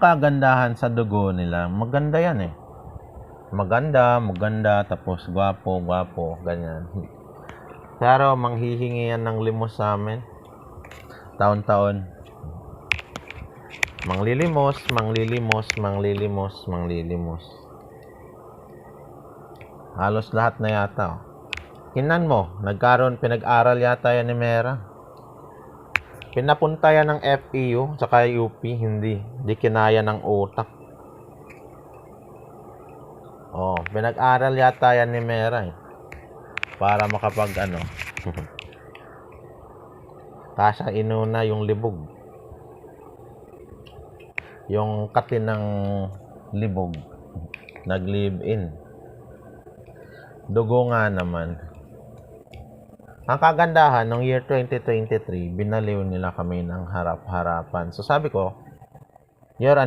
kagandahan sa dugo nila, maganda yan eh. Maganda, tapos gwapo, ganyan. Pero manghihingi yan ng limos sa amin. Taon-taon. Manglilimos. Halos lahat na yata. Oh. Kinan mo, pinag-aral yata yan ni Mera. Pinapunta yan ng FEU, saka UP, hindi kinaya ng utak. Oh, pinag-aral yata yan ni Mera eh. Para makapag Kasa inuna yung libog. Yung katin ng libog. Nag-live-in. Dugo nga naman. Ang kagandahan, noong year 2023, binaliw nila kami ng harap-harapan. So sabi ko,